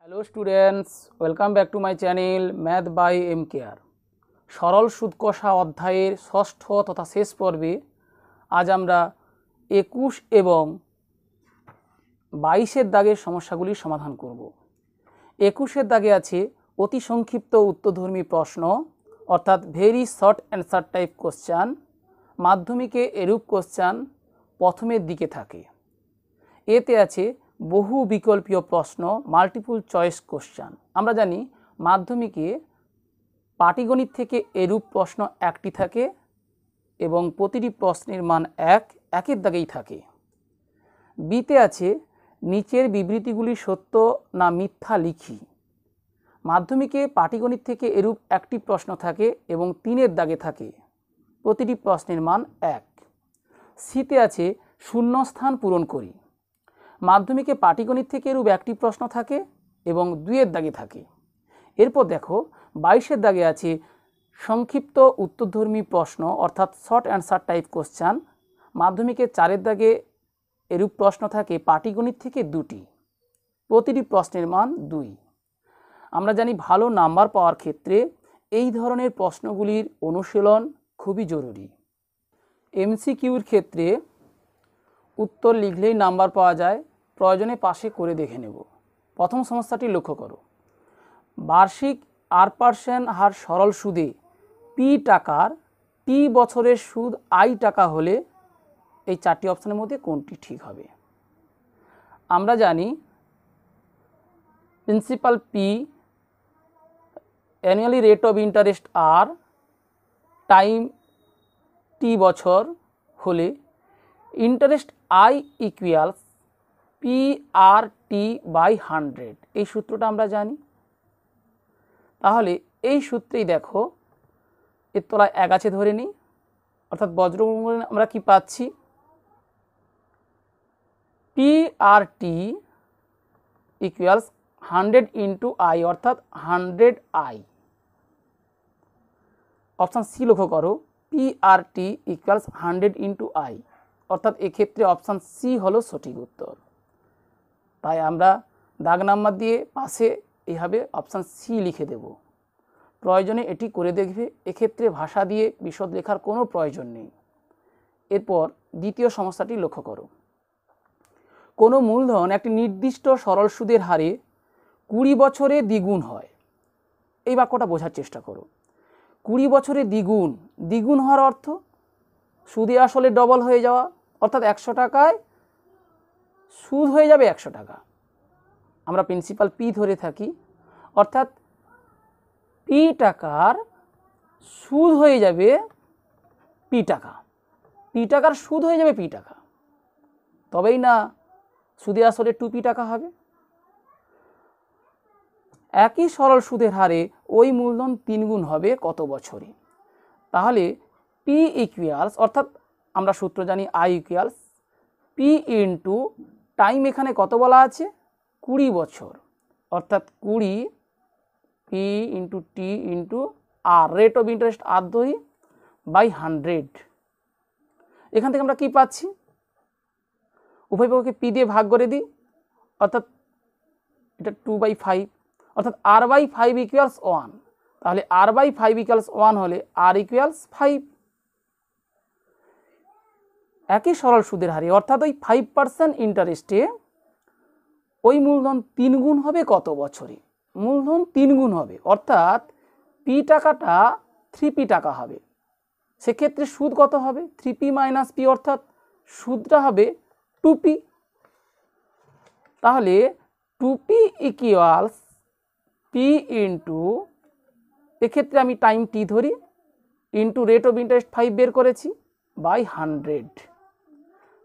Hello students, welcome back to my channel math by M care. সরল সুদ কষা অধ্যায়ের ষষ্ঠ তথা শেষ পর্বে আজ আমরা 21 এবং 22-এর দাগের সমস্যাগুলির সমাধান করব। 21-এর দাগে আছে অতি সংক্ষিপ্ত উত্তরধর্মী প্রশ্ন, অর্থাৎ very short answer type question. মাধ্যমিকে এরূপ কোশ্চান প্রথমের দিকে থাকে। এতে আছে বহু বিকল্পীয় প্রশ্ন, মাল্টিপল চয়েস কোশ্চান। আমরা জানি মাধ্যমিকে পাটিগণিত থেকে এরূপ প্রশ্ন একটি থাকে এবং প্রতিটি প্রশ্নের মান একের দাগেই থাকে। বিতে আছে নিচের বিবৃতিগুলি সত্য না মিথ্যা লিখি। মাধ্যমিকে পাটিগণিত থেকে এরূপ একটি প্রশ্ন থাকে এবং 3-এর দাগে থাকে, প্রতিটি প্রশ্নের মান 1। সিতে আছে শূন্যস্থান পূরণ করি। মাধ্যমিকে পাটিগণিত থেকে এরূপ একটি প্রশ্ন থাকে এবং 2-এর দাগে থাকে। এরপর দেখো 22-এর দাগে আছে সংক্ষিপ্ত উত্তরধর্মী প্রশ্ন, অর্থাৎ শর্ট অ্যান্সার টাইপ কোশ্চান। মাধ্যমিকে 4-এর দাগে এরূপ প্রশ্ন থাকে পাটিগণিত থেকে 2টি, প্রতিটি প্রশ্নের মান 2। আমরা জানি ভালো নাম্বার পাওয়ার ক্ষেত্রে এই ধরনের প্রশ্নগুলির অনুশীলন খুবই জরুরি। এমসিকিউর ক্ষেত্রে উত্তর লিখলেই নাম্বার পাওয়া যায়, প্রয়োজনে পাশে করে দেখে নেব। প্রথম সমস্যাটি লক্ষ্য করো। বার্ষিক R% হার সরল সুদে পি টাকার টি বছরের সুদ আই টাকা হলে এই 4টি অপশনের মধ্যে কোনটি ঠিক হবে? আমরা জানি principal P, annually rate of interest R, time T বছর হলে interest I equals P R T by 100। এই সূত্রটা আমরা জানি। তাহলে এই সূত্রেই দেখো এর তলায় 1 আছে ধরে নিই, অর্থাৎ বজ্রমূল আমরা কি পাচ্ছি? P R T equals 100 into I, অর্থাৎ 100 আই। অপশান সি লক্ষ্য করো, P R T equals 100 into I, অর্থাৎ এক্ষেত্রে অপশান সি হলো সঠিক উত্তর। তাই আমরা দাগ নাম্বার দিয়ে পাশে এইভাবে অপশান সি লিখে দেব। প্রয়োজনে এটি করে দেখবে, এক্ষেত্রে ভাষা দিয়ে বিশদ লেখার কোনো প্রয়োজন নেই। এরপর দ্বিতীয় সমস্যাটি লক্ষ্য করো। কোনো মূলধন একটি নির্দিষ্ট সরল সুদের হারে 20 বছরে দ্বিগুণ হয়। এই বাক্যটা বোঝার চেষ্টা করো। 20 বছরে দ্বিগুণ হওয়ার অর্থ সুদে আসলে ডবল হয়ে যাওয়া, অর্থাৎ 100 টাকায় সুদ হয়ে যাবে 100 টাকা। আমরা প্রিন্সিপাল পি ধরে থাকি, অর্থাৎ পি টাকার সুদ হয়ে যাবে পি টাকা, পি টাকার সুদ হয়ে যাবে পি টাকা, তবেই না সুদে আসলে 2p টাকা হবে। একই সরল সুদের হারে ওই মূলধন 3 গুণ হবে কত বছরে? তাহলে পি ইকুয়ালস, অর্থাৎ আমরা সূত্র জানি I equals P into time, এখানে কত বলা আছে? 20 বছর, অর্থাৎ 20 P into T into R, rate of interest R ধরি বাই 100। এখান থেকে আমরা কি পাচ্ছি? উভয় পক্ষকে পি দিয়ে ভাগ করে দিই, অর্থাৎ এটা 2/5, অর্থাৎ r/5 ইকুয়ালস 1। তাহলে r/5 ইকুয়ালস 1 হলে r ইকুয়ালস 5। একই সরল সুদের হারে, অর্থাৎ ওই 5% ইন্টারেস্টে ওই মূলধন 3 গুণ হবে কত বছরে? মূলধন 3 গুণ হবে, অর্থাৎ পি টাকাটা 3p টাকা হবে। সেক্ষেত্রে সুদ কত হবে? 3p মাইনাস পি, অর্থাৎ সুদটা হবে 2p। তাহলে 2p ইকুয়ালস পি ইন্টু, এক্ষেত্রে আমি টাইম টি ধরি, ইন্টু রেট অফ ইন্টারেস্ট 5 বের করেছি বাই 100।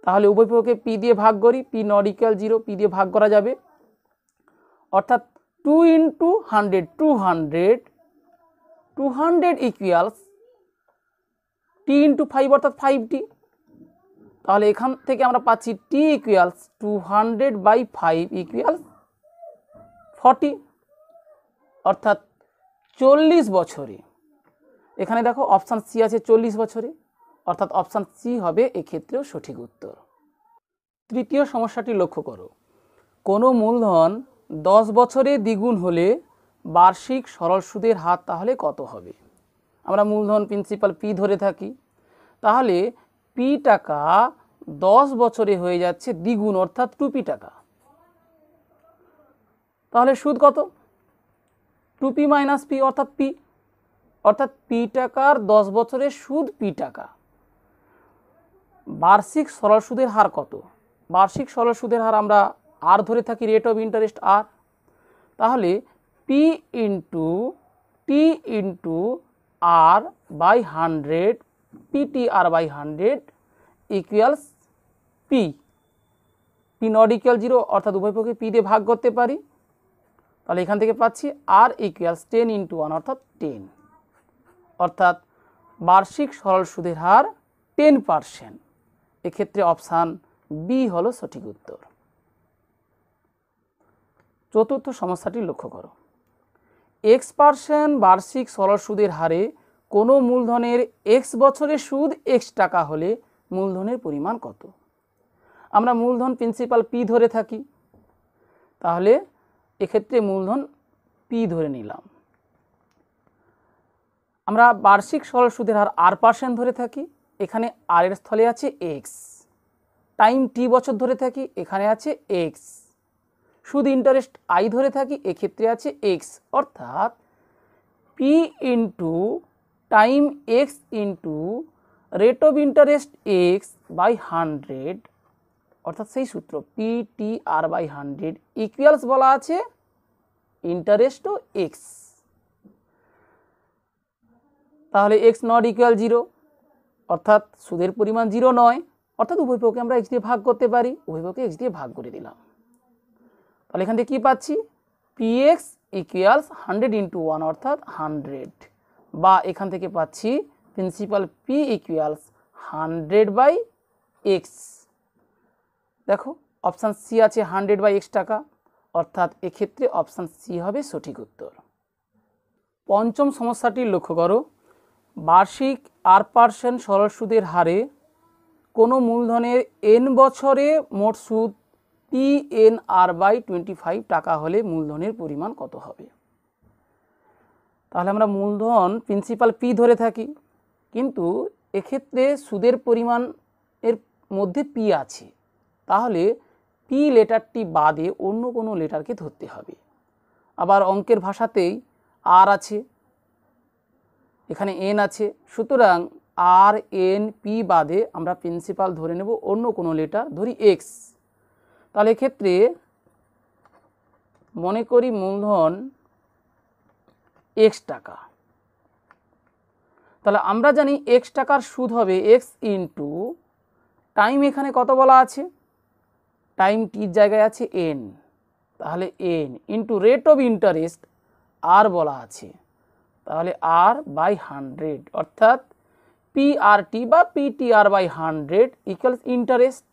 তাহলে উভয় পক্ষকে পি দিয়ে ভাগ করি, পি নট ইকুয়াল 0, পি দিয়ে ভাগ করা যাবে, অর্থাৎ 2 ইন্টু 100 200 ইকুয়ালস টি ইন্টু 5, অর্থাৎ 5t। তাহলে এখান থেকে আমরা পাচ্ছি টি ইকুয়ালস 200/5 ইকুয়ালস 40, অর্থাৎ 40 বছরে। এখানে দেখো অপশান সি আছে 40 বছরে, অর্থাৎ অপশান সি হবে এক্ষেত্রেও সঠিক উত্তর। তৃতীয় সমস্যাটি লক্ষ্য করো। কোনো মূলধন 10 বছরে দ্বিগুণ হলে বার্ষিক সরল সুদের হার তাহলে কত হবে? আমরা মূলধন প্রিন্সিপাল পি ধরে থাকি, তাহলে পি টাকা 10 বছরে হয়ে যাচ্ছে দ্বিগুণ অর্থাৎ 2p টাকা। তাহলে সুদ কত? 2p মাইনাস পি অর্থাৎ পি, অর্থাৎ পি টাকার 10 বছরের সুদ পি টাকা। বার্ষিক সরল সুদের হার কত? বার্ষিক সরল সুদের হার আমরা আর ধরে থাকি, রেট অফ ইন্টারেস্ট আর। তাহলে P into T into R by 100 PT R by 100 equals P. P not equal 0 অর্থাৎ উভয় পক্ষে পি দিয়ে ভাগ করতে পারি। তাহলে এখান থেকে পাচ্ছি আর ইকুয়ালস 10 ইন্টু 1 অর্থাৎ 10, অর্থাৎ বার্ষিক সরল সুদের হার 10%। এক্ষেত্রে অপশান বি হলো সঠিক উত্তর। চতুর্থ সমস্যাটি লক্ষ্য করো। x% বার্ষিক সরল সুদের হারে কোনো মূলধনের x বছরের সুদ x টাকা হলে মূলধনের পরিমাণ কত? আমরা মূলধন প্রিন্সিপাল পি ধরে থাকি, তাহলে এক্ষেত্রে মূলধন পি ধরে নিলাম। আমরা বার্ষিক সরল সুদের হার r% ধরে থাকি, এখানে আর এর স্থলে আছে x। টাইম টি বছর ধরে থাকি, এখানে আছে x। সুদ ইন্টারেস্ট আই ধরে থাকি, এক্ষেত্রে আছে x, অর্থাৎ P into time x into rate of interest x by 100, অর্থাৎ সেই সূত্র P T R by 100 equals বলা আছে ইন্টারেস্টও x। তাহলে x নট ইকুয়াল 0, অর্থাৎ সুদের পরিমাণ 0 নয়, অর্থাৎ উভয় পক্ষে আমরা x দিয়ে ভাগ করতে পারি, উভয় পক্ষে x দিয়ে ভাগ করে দিলাম। তাহলে এখান থেকে কী পাচ্ছি? px ইকুয়ালস 100 ইন্টু 1 অর্থাৎ 100, বা এখান থেকে পাচ্ছি principal p equals 100 by x। দেখো অপশান সি আছে 100 বাই x টাকা, অর্থাৎ এক্ষেত্রে অপশান সি হবে সঠিক উত্তর। পঞ্চম সমস্যাটি লক্ষ্য করো। বার্ষিক r% সরল সুদের হারে কোনো মূলধনের n বছরে মোট সুদ PNR বাই 25 টাকা হলে মূলধনের পরিমাণ কত হবে? তাহলে আমরা মূলধন প্রিন্সিপাল পি ধরে থাকি, কিন্তু এক্ষেত্রে সুদের পরিমাণ এর মধ্যে পি আছে, তাহলে পি লেটারটি বাদে অন্য কোনো লেটারকে ধরতে হবে। আবার অঙ্কের ভাষাতেই আর আছে, এখানে এন আছে, সুতরাং আর এন পি বাদে আমরা প্রিন্সিপাল ধরে নেব অন্য কোনো লেটার, ধরি এক্স। তাহলে এক্ষেত্রে মনে করি মূলধন এক্স টাকা। তাহলে আমরা জানি এক্স টাকার সুদ হবে এক্স ইন্টু টাইম, এখানে কত বলা আছে? টাইম টির জায়গায় আছে এন, তাহলে N into rate of interest R বলা আছে, তাহলে আর বাই 100, অর্থাৎ পিআরটি বা PTR by 100 equals interest.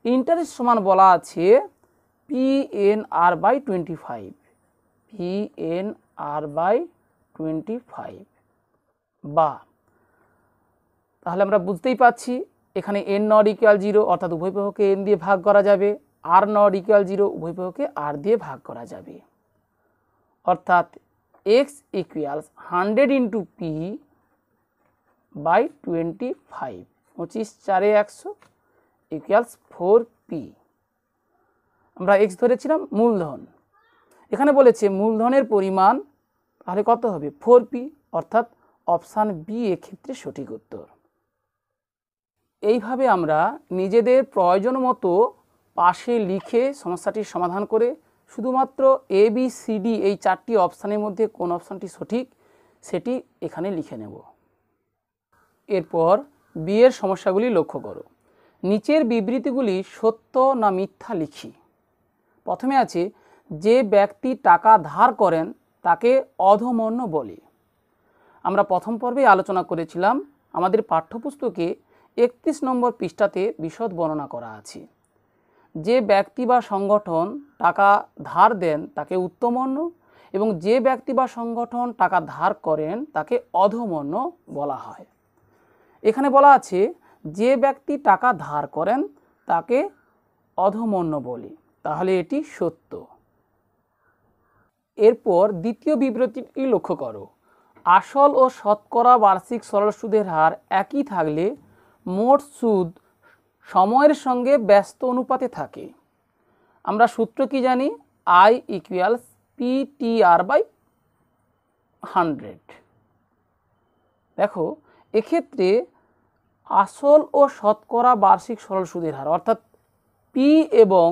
Interest সমান বলা আছে পিএনআর বাই 25, পিএনআর বাই 25, বা তাহলে আমরা বুঝতেই পাচ্ছি এখানে এন নট ইকুয়াল 0, অর্থাৎ উভয় পক্ষকে এন দিয়ে ভাগ করা যাবে, আর নট ইকুয়াল 0, উভয় পক্ষকে আর দিয়ে ভাগ করা যাবে, অর্থাৎ X equals 100 into P by 25, 25 4 100 equals 4p। আমরা এক্স ধরেছিলাম মূলধন, এখানে বলেছে মূলধনের পরিমাণ, তাহলে কত হবে? 4p, অর্থাৎ অপশান বি এক্ষেত্রে সঠিক উত্তর। এইভাবে আমরা নিজেদের প্রয়োজন মতো পাশে লিখে সমস্যাটির সমাধান করে শুধুমাত্র এ বি সি ডি এই 4টি অপশানের মধ্যে কোন অপশানটি সঠিক সেটি এখানে লিখে নেব। এরপর বি এর সমস্যাগুলি লক্ষ্য করো। নিচের বিবৃতিগুলি সত্য না মিথ্যা লিখি। প্রথমে আছে যে ব্যক্তি টাকা ধার করেন তাকে অধমন্য বলে। আমরা প্রথম পর্বে আলোচনা করেছিলাম, আমাদের পাঠ্যপুস্তকে 31 নম্বর পৃষ্ঠাতে বিশদ বর্ণনা করা আছে। যে ব্যক্তি বা সংগঠন টাকা ধার দেন তাকে উত্তমন্য, এবং যে ব্যক্তি বা সংগঠন টাকা ধার করেন তাকে অধমন্য বলা হয়। এখানে বলা আছে যে ব্যক্তি টাকা ধার করেন তাকে অধমন্য বলে, তাহলে এটি সত্য। এরপর দ্বিতীয় বিবৃতিটি লক্ষ্য করো, আসল ও শতকরা বার্ষিক সরল সুদের হার একই থাকলে মোট সুদ সময়ের সঙ্গে ব্যস্ত অনুপাতে থাকে। আমরা সূত্র কি জানি? I equals PTR/100। দেখো এক্ষেত্রে আসল ও শতকরা বার্ষিক সরল সুদের হার অর্থাৎ পি এবং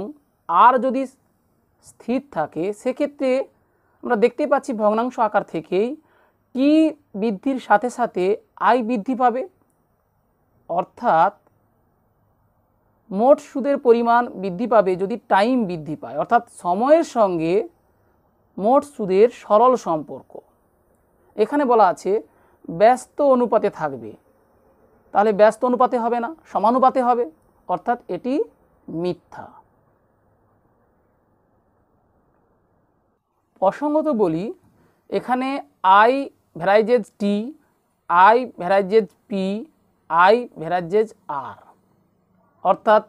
আর যদি স্থির থাকে সেক্ষেত্রে আমরা দেখতে পাচ্ছি ভগ্নাংশ আকার থেকেই টি বৃদ্ধির সাথে সাথে আই বৃদ্ধি পাবে, অর্থাৎ মোট সুদের পরিমাণ বৃদ্ধি পাবে যদি টাইম বৃদ্ধি পায়, অর্থাৎ সময়ের সঙ্গে মোট সুদের সরল সম্পর্ক। এখানে বলা আছে ব্যস্ত অনুপাতে থাকবে, তাহলে ব্যস্ত অনুপাতে হবে না, সমানুপাতে হবে, অর্থাৎ এটি মিথ্যা। প্রসঙ্গত বলি, এখানে I varies as T, I varies as P, I varies as R, অর্থাৎ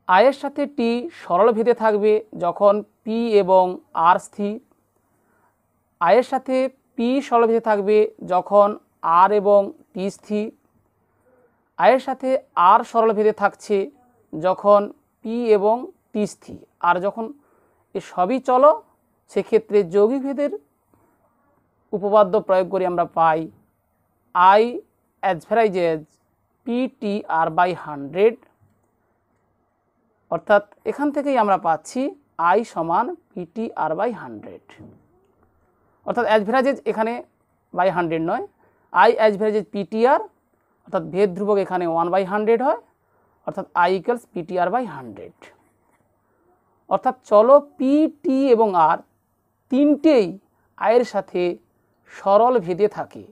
আয়ের সাথে টি সরল ভেদে থাকবে যখন পি এবং আর স্থির, আয়ের সাথে পি সরল ভেদে থাকবে যখন আর এবং টি স্থির, আয়ের সাথে আর সরল ভেদে থাকছে যখন পি এবং টি স্থির। আর যখন এ সবই চলো সেক্ষেত্রে যৌগিক ভেদের উপপাদ্য প্রয়োগ করে আমরা পাই আই অ্যাভারেজেজ PTR/100, অর্থাৎ এখান থেকেই আমরা পাচ্ছি আই সমান PTR/100, অর্থাৎ অ্যাভারেজেজ এখানে বাই 100 নয়, আই অ্যাভারেজেজ PTR, অর্থাৎ ভেদ ধ্রুবক এখানে 1/100 হয়, অর্থাৎ আই ইকুয়ালস PTR/100। অর্থাৎ চলো পি, টি এবং আর তিনটেই আয়ের সাথে সরল ভেদে থাকে,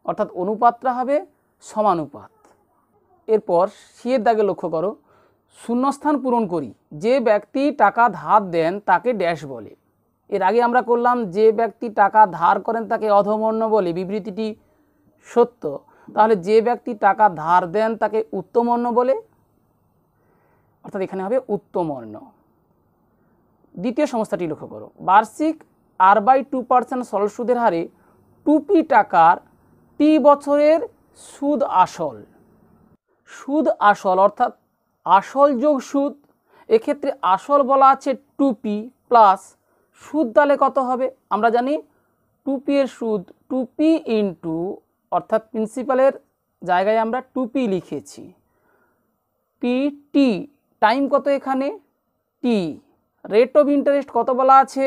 অর্থাৎ অনুপাতটা হবে সমানুপাত। এরপর সি এর দাগে লক্ষ্য করো, শূন্যস্থান পূরণ করি, যে ব্যক্তি টাকা ধার দেন তাকে ড্যাশ বলে। এর আগে আমরা করলাম যে ব্যক্তি টাকা ধার করেন তাকে অধমর্ণ বলে, বিবৃতিটি সত্য, তাহলে যে ব্যক্তি টাকা ধার দেন তাকে উত্তমর্ণ বলে, অর্থাৎ এখানে হবে উত্তমর্ণ। দ্বিতীয় সমস্যাটি লক্ষ্য করো, বার্ষিক R/2% সরল সুদের হারে 2p টাকার টি বছরের সুদ আসল, সুদ আসল অর্থাৎ আসল যোগ সুদ, এক্ষেত্রে আসল বলা আছে 2p প্লাস সুদ, তাহলে কত হবে? আমরা জানি 2p এর সুদ 2p ইন্টু, অর্থাৎ প্রিন্সিপালের জায়গায় আমরা 2p লিখেছি, PT, টাইম কত এখানে t, রেট অফ ইন্টারেস্ট কত বলা আছে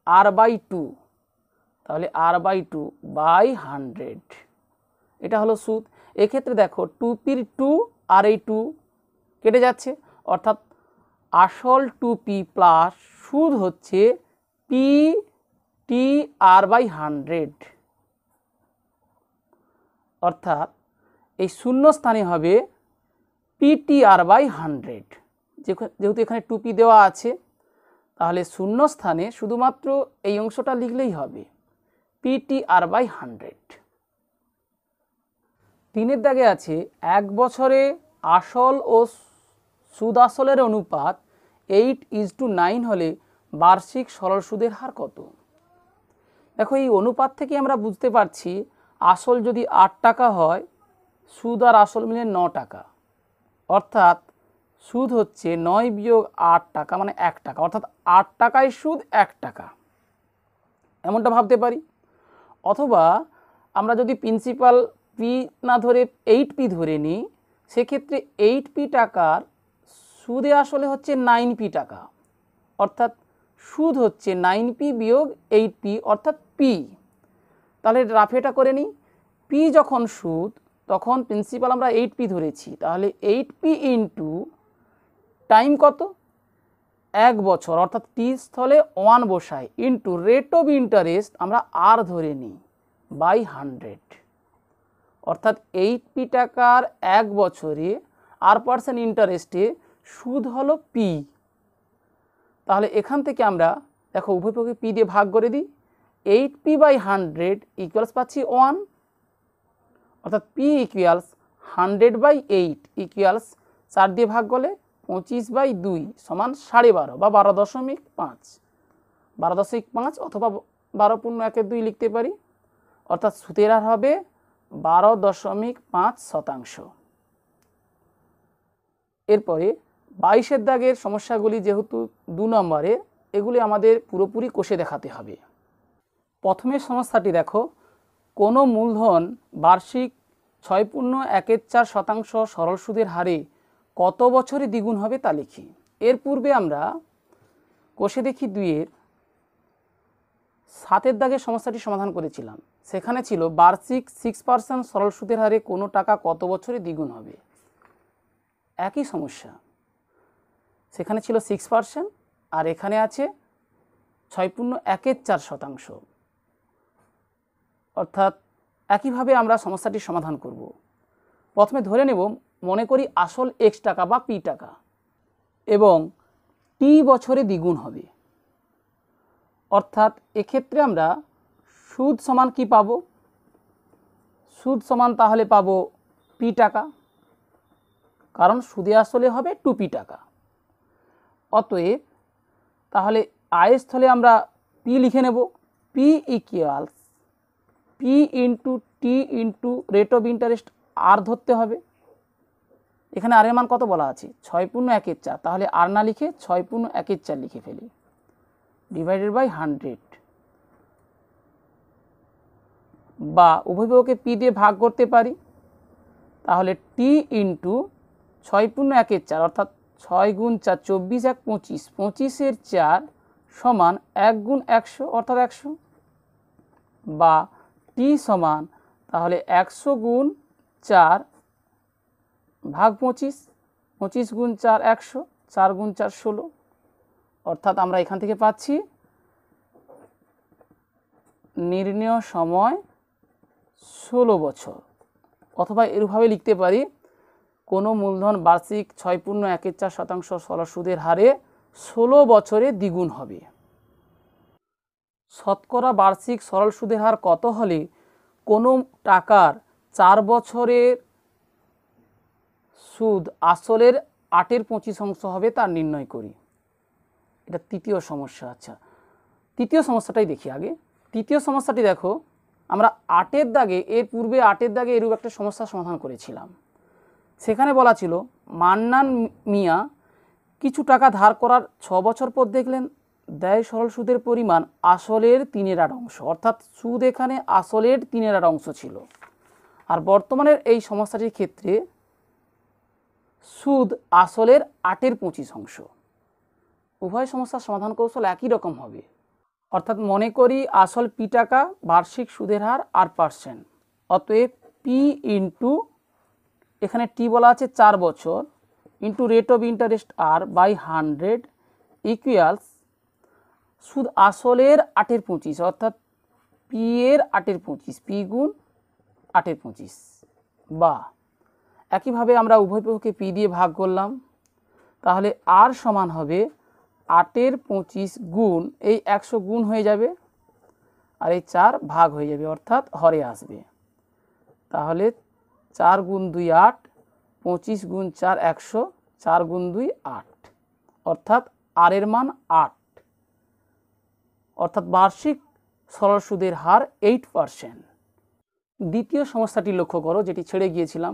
R/2, তাহলে R/2/100, এটা হলো সুদ। এক্ষেত্রে দেখো 2pর 2 আর এই 2 কেটে যাচ্ছে, অর্থাৎ আসল 2p প্লাস সুদ হচ্ছে PTR/100, অর্থাৎ এই শূন্য স্থানে হবে PTR/100, যেহেতু এখানে 2p দেওয়া আছে তাহলে শূন্য স্থানে শুধুমাত্র এই অংশটা লিখলেই হবে PTR/100। তিনের দাগে আছে এক বছরে আসল ও সুদ আসলের অনুপাত 8:9 হলে বার্ষিক সরল সুদের হার কত? দেখো এই অনুপাত থেকে আমরা বুঝতে পারছি আসল যদি 8 টাকা হয় সুদ আর আসল মিলে 9 টাকা, অর্থাৎ সুদ হচ্ছে 9 বিয়োগ 8 টাকা মানে 1 টাকা, অর্থাৎ 8 টাকায় সুদ 1 টাকা, এমনটা ভাবতে পারি। অথবা আমরা যদি প্রিন্সিপাল পি না ধরে 8p ধরে নিই, সেক্ষেত্রে 8p টাকার সুদে আসলে হচ্ছে 9p টাকা, অর্থাৎ সুদ হচ্ছে 9p বিয়োগ 8p অর্থাৎ p। তাহলে রাফেটা করে নিই, p যখন সুদ তখন প্রিন্সিপাল আমরা 8p ধরেছি, তাহলে 8p ইন্টু টাইম কত 1 বছর, অর্থাৎ টি স্থলে 1 বসাই, ইন্টু রেট অফ ইন্টারেস্ট আমরা আর ধরে নিই /100, অর্থাৎ 8p টাকার 1 বছরে R% ইন্টারেস্টে সুদ হলো p। তাহলে এখান থেকে আমরা দেখো উভয় পক্ষে p দিয়ে ভাগ করে দিই, 8p/100 ইকুয়ালস পাচ্ছি 1, অর্থাৎ p ইকুয়ালস 100/8 ইকুয়ালস 4 দিয়ে ভাগ করলে 25/2 সমান 12.5 বা 12.5, 12.5 অথবা 12.1/2 লিখতে পারি, অর্থাৎ সুদের হার হবে 12.5%। এরপরে 22-এর দাগের সমস্যাগুলি যেহেতু 2 নম্বরে, এগুলি আমাদের পুরোপুরি কষে দেখাতে হবে। প্রথমের সমস্যাটি দেখো, কোনো মূলধন বার্ষিক 6.14% সরল সুদের হারে কত বছরে দ্বিগুণ হবে তা লিখি। এর পূর্বে আমরা কষে দেখি 2-এর 7-এর দাগের সমস্যাটি সমাধান করেছিলাম। সেখানে ছিল বার্ষিক 6% সরল সুদের হারে কোনো টাকা কত বছরে দ্বিগুণ হবে। একই সমস্যা, সেখানে ছিল 6% আর এখানে আছে 6.14%, অর্থাৎ একইভাবে আমরা সমস্যাটির সমাধান করব। প্রথমে ধরে নেব, মনে করি আসল x টাকা বা p টাকা এবং t বছরে দ্বিগুণ হবে, অর্থাৎ এক্ষেত্রে আমরা সুদ সমান কি পাবো? সুদ সমান তাহলে পাবো p টাকা, কারণ সুদে আসলে হবে 2p টাকা। অতএব তাহলে আয়ের স্থলে আমরা p লিখে নেব, p equals p into T into rate of interest R ধরতে হবে। এখানে আর এর মান কত বলা আছে? 6.14, তাহলে আর না লিখে 6.14 লিখে ফেলি, ডিভাইডেড বাই 100, বা উভয়কে p দিয়ে ভাগ করতে পারি। তাহলে t ইন্টু 6.14 অর্থাৎ 6 গুণ 4 24 1 25, 25-এর 4 সমান 1 গুণ 100 অর্থাৎ 100, বা t সমান তাহলে 100 গুণ 4 ভাগ 25, 25 গুণ 4 100, 4 গুণ 4 16, অর্থাৎ আমরা এখান থেকে পাচ্ছি নির্ণেয় সময় 16 বছর। অথবা এরভাবে লিখতে পারি, কোনো মূলধন বার্ষিক 6.14% সরল সুদের হারে 16 বছরে দ্বিগুণ হবে। শতকরা বার্ষিক সরল সুদের হার কত হলে কোনো টাকার 4 বছরের সুদ আসলের 8/25 হবে তা নির্ণয় করি। এটা তৃতীয় সমস্যা। আচ্ছা, তৃতীয় সমস্যাটাই দেখি আগে। তৃতীয় সমস্যাটি দেখো, আমরা 8-এর দাগে, এর পূর্বে 8-এর দাগে এরূপ একটা সমস্যার সমাধান করেছিলাম। সেখানে বলা ছিল মান্নান মিয়া কিছু টাকা ধার করার 6 বছর পর দেখলেন দেয় সরল সুদের পরিমাণ আসলের 3/8 অংশ, অর্থাৎ সুদ এখানে আসলের 3/8 অংশ ছিল। আর বর্তমানের এই সমস্যাটির ক্ষেত্রে সুদ আসলের 8/25। উভয় সমস্যার সমাধান কৌশল একই রকম হবে, অর্থাৎ মনে করি আসল p টাকা, বার্ষিক সুদের হার 8%, অতএব p ইন্টু এখানে t বলা আছে 4 বছর into rate of interest R by 100 equals সুদ আসলের 8/25 অর্থাৎ p এর 8/25, p গুণ 8/25, বা একইভাবে আমরা উভয় পক্ষকে p দিয়ে ভাগ করলাম। তাহলে r সমান হবে 8/25 গুণ এই 100 গুণ হয়ে যাবে আর এই 4 ভাগ হয়ে যাবে, অর্থাৎ হরে আসবে। তাহলে 4 গুণ 2 8, 25 গুণ 4 100, 4 গুণ 2 8, অর্থাৎ আর এর মান 8, অর্থাৎ বার্ষিক সরল সুদের হার 8%। দ্বিতীয় সমস্যাটি লক্ষ্য করো, যেটি ছেড়ে গিয়েছিলাম।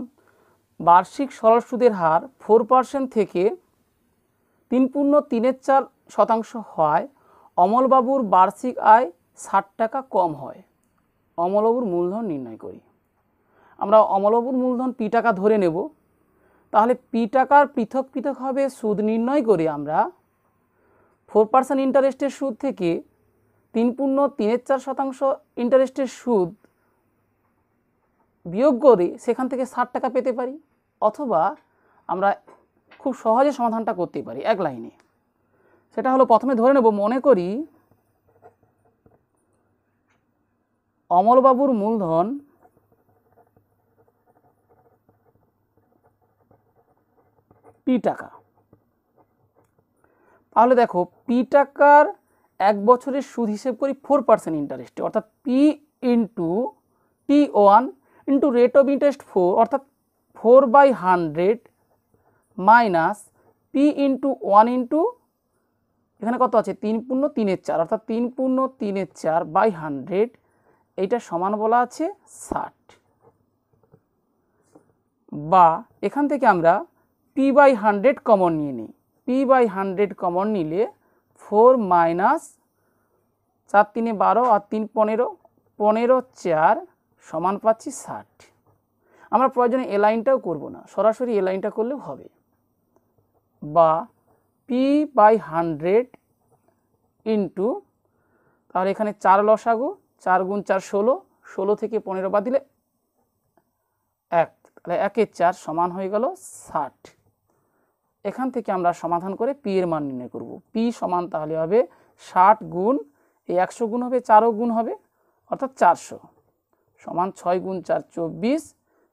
বার্ষিক সরল সুদের হার 4% থেকে 3.34% হয়, অমলবাবুর বার্ষিক আয় 60 টাকা কম হয়, অমলবাবুর মূলধন নির্ণয় করি। আমরা অমলবাবুর মূলধন p টাকা ধরে নেব। তাহলে p টাকার পৃথক পৃথকভাবে সুদ নির্ণয় করে আমরা 4% ইন্টারেস্টের সুদ থেকে 3.34% ইন্টারেস্টের সুদ বিয়োগ করে সেখান থেকে 60 টাকা পেতে পারি, অথবা আমরা খুব সহজে সমাধানটা করতে পারি এক লাইনে। সেটা হলো, প্রথমে ধরে নেব, মনে করি অমলবাবুর মূলধন p টাকা। তাহলে দেখো, p টাকার 1 বছরের সুদ হিসেব করি 4% ইন্টারেস্টে, অর্থাৎ p into t1 into rate of interest 4, অর্থাৎ 4/100 মাইনাস p ইন্টু 1 ইন্টু এখানে কত আছে 3×3=4 অর্থাৎ 3×3=4/100 এইটা সমান বলা আছে 60। বা এখান থেকে আমরা p/100 কমন নিয়ে নিই। p/100 কমন নিলে 4 - 4 × 3 = 12 আর 3 × 15 15/4 সমান পাচ্ছি 60। আমরা প্রয়োজনে এ লাইনটাও করব না, সরাসরি এ লাইনটা করলেও হবে। বা p/100 ইন্টু, তাহলে এখানে 4 লসাগু, 4 × 4 16, 16 থেকে 15 বাদ দিলে 1, তাহলে 1/4 সমান হয়ে গেল 60। এখান থেকে আমরা সমাধান করে p এর মান নির্ণয় করব। p সমান তাহলে হবে 60 গুণ এই 100 গুণ হবে 4 গুণ হবে অর্থাৎ 400 সমান 6 × 4 24,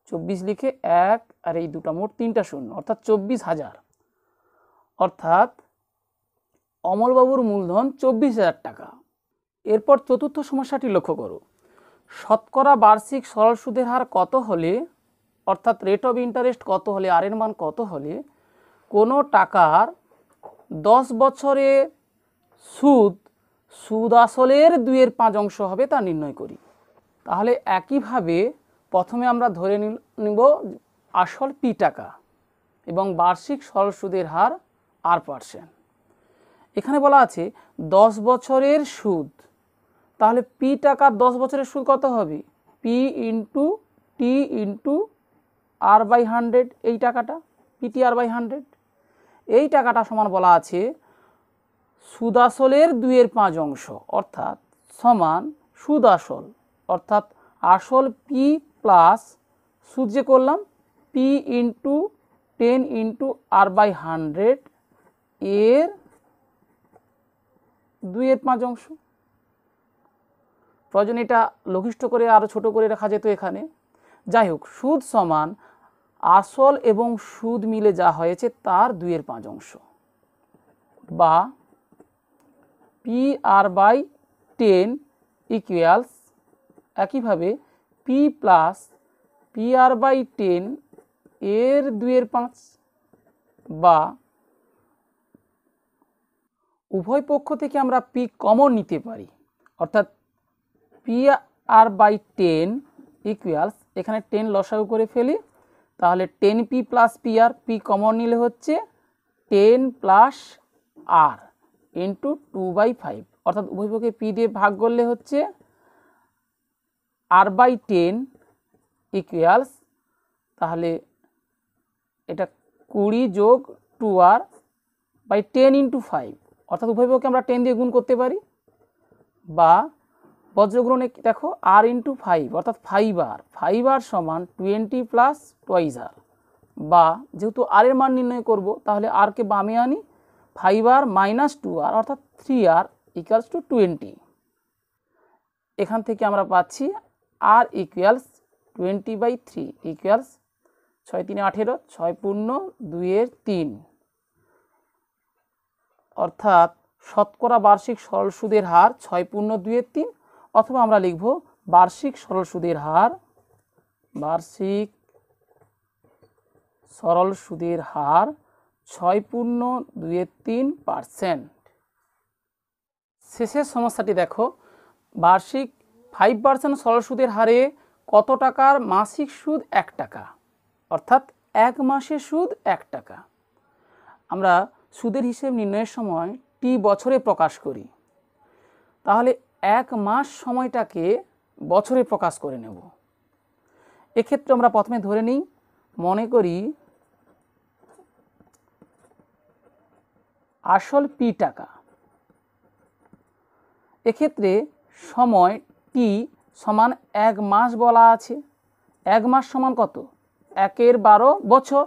24 লিখে 1 আর এই দুটো মোট 3টা শূন্য অর্থাৎ 24,000। অর্থাৎ অমলবাবুর মূলধন 24,000 টাকা। এরপর চতুর্থ সমস্যাটি লক্ষ্য করো। শতকরা বার্ষিক সরল সুদের হার কত হলে, অর্থাৎ রেট অফ ইন্টারেস্ট কত হলে, আর এর মান কত হলে কোনো টাকার 10 বছরে সুদ আসলের 2/5 অংশ হবে তা নির্ণয় করি। তাহলে একইভাবে প্রথমে আমরা ধরে নিব আসল p টাকা এবং বার্ষিক সরল সুদের হার r%। এখানে বলা আছে 10 বছরের সুদ, তাহলে p টাকার 10 বছরের সুদ কত হবে? p × t × r/100, এই টাকাটা PTR/100, এই টাকাটা সমান বলা আছে সুদ আসলের 2/5 অংশ অর্থাৎ সমান সুদ আসল অর্থাৎ আসল p প্লাস সুদ যে করলাম p × 10 × r/100 এর 2/5 অংশ। প্রয়োজন এটা লঘিষ্ঠ করে আরও ছোট করে রাখা যেত এখানে। যাই হোক, সুদ সমান আসল এবং সুদ মিলে যা হয়েছে তার 2/5 অংশ। বা PR/10 ইকুয়ালস একইভাবে p প্লাস PR/10 এর 2/5। বা উভয় পক্ষ থেকে আমরা p কমন নিতে পারি, অর্থাৎ PR/10 ইকুয়ালস, এখানে 10 লসাগু করে ফেলি, তাহলে 10p plus PR, p common নিলে হচ্ছে 10 প্লাস r ইন্টু 2/5 অর্থাৎ উভয় পক্ষে p দিয়ে ভাগ করলে হচ্ছে r/10 ইকুয়ালস, তাহলে এটা 20 যোগ 2r/10 × 5 অর্থাৎ উভয় পক্ষে আমরা 10 দিয়ে গুণ করতে পারি। বা বজ্রগুণনে দেখো r × 5 অর্থাৎ 5r সমান 20 প্লাস 2r। বা যেহেতু r এর মান নির্ণয় করব তাহলে r কে বামে আনি, 5r - 2r অর্থাৎ 3r = 20। এখান থেকে আমরা পাচ্ছি r ইকুয়ালস 20/3 ইকুয়ালস 6 × 3 = 18, 6 পূর্ণ 2/3 অর্থাৎ শতকরা বার্ষিক সরল সুদের হার 6 পূর্ণ 2/3, অথবা আমরা লিখব বার্ষিক সরল সুদের হার, বার্ষিক সরল সুদের হার 6 পূর্ণ 2/3%। শেষের সমস্যাটি দেখো, বার্ষিক 5% সরল সুদের হারে কত টাকার মাসিক সুদ 1 টাকা, অর্থাৎ 1 মাসের সুদ 1 টাকা। আমরা সুদের হিসেব নির্ণয়ের সময় টি বছরে প্রকাশ করি, তাহলে 1 মাস সময়টাকে বছরে প্রকাশ করে নেব। এক্ষেত্রে আমরা প্রথমে ধরে নিই, মনে করি আসল p টাকা, এক্ষেত্রে সময় t সমান 1 মাস বলা আছে। 1 মাস সমান কত? 1/12 বছর।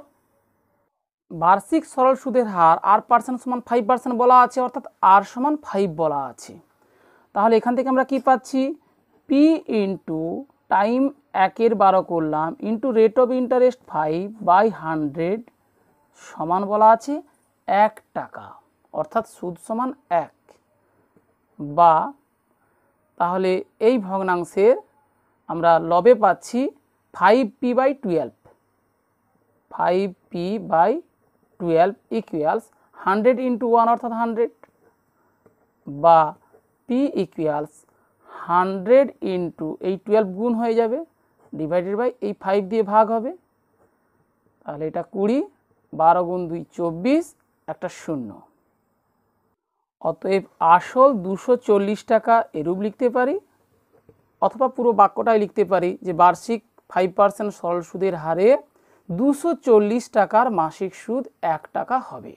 বার্ষিক সরল সুদের হার r% সমান 5% বলা আছে, অর্থাৎ r সমান 5 বলা আছে। তাহলে এখান থেকে আমরা কি পাচ্ছি? p ইন্টু টাইম 1/12 করলাম ইন্টু রেট অফ ইন্টারেস্ট 5/100 সমান বলা আছে 1 টাকা, অর্থাৎ সুদ সমান 1। বা তাহলে এই ভগ্নাংশের আমরা লবে পাচ্ছি 5p/12, 5p/12 ইকুয়ালস 100 × 1 অর্থাৎ 100 বা পি ইকুয়ালস 100 ইন্টু এই 12 গুণ হয়ে যাবে ডিভাইডেড বাই এই 5 দিয়ে ভাগ হবে, তাহলে এটা 20, 12 গুণ 2 24, একটা শূন্য। অতএব আসল 240 টাকা এরূপ লিখতে পারি, অথবা পুরো বাক্যটাই লিখতে পারি যে বার্ষিক 5% সরল সুদের হারে 240 টাকার মাসিক সুদ 1 টাকা হবে।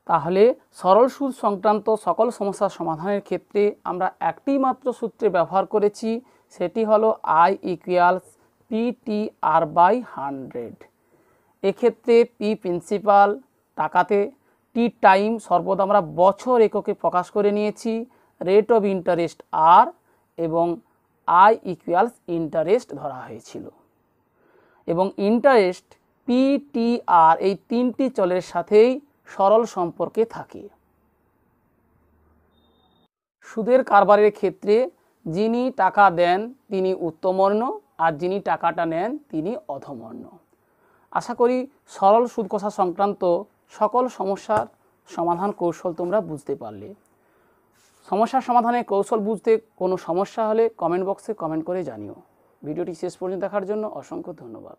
তাহলে সরল সুদ সংক্রান্ত সকল সমস্যার সমাধানের ক্ষেত্রে আমরা একটি মাত্র সূত্রে ব্যবহার করেছি, সেটি হলো I ইকুয়ালস PTR বাই 100। এক্ষেত্রে পি প্রিন্সিপাল টাকাতে, টি টাইম সর্বদা আমরা বছর এককে প্রকাশ করে নিয়েছি, রেট অফ ইন্টারেস্ট আর, এবং I ইকুয়ালস ইন্টারেস্ট ধরা হয়েছিল। এবং ইন্টারেস্ট PTR এই তিনটি চলের সাথেই সরল সম্পর্কে থাকে। সুদের কারবারের ক্ষেত্রে যিনি টাকা দেন তিনি উত্তমবর্ণ, আর যিনি টাকাটা নেন তিনি অধমবর্ণ। আশা করি সরল সুদ কষা সংক্রান্ত সকল সমস্যার সমাধান কৌশল তোমরা বুঝতে পারলে। সমস্যার সমাধানের কৌশল বুঝতে কোনো সমস্যা হলে কমেন্ট বক্সে কমেন্ট করে জানিও। ভিডিওটি শেষ পর্যন্ত দেখার জন্য অসংখ্য ধন্যবাদ।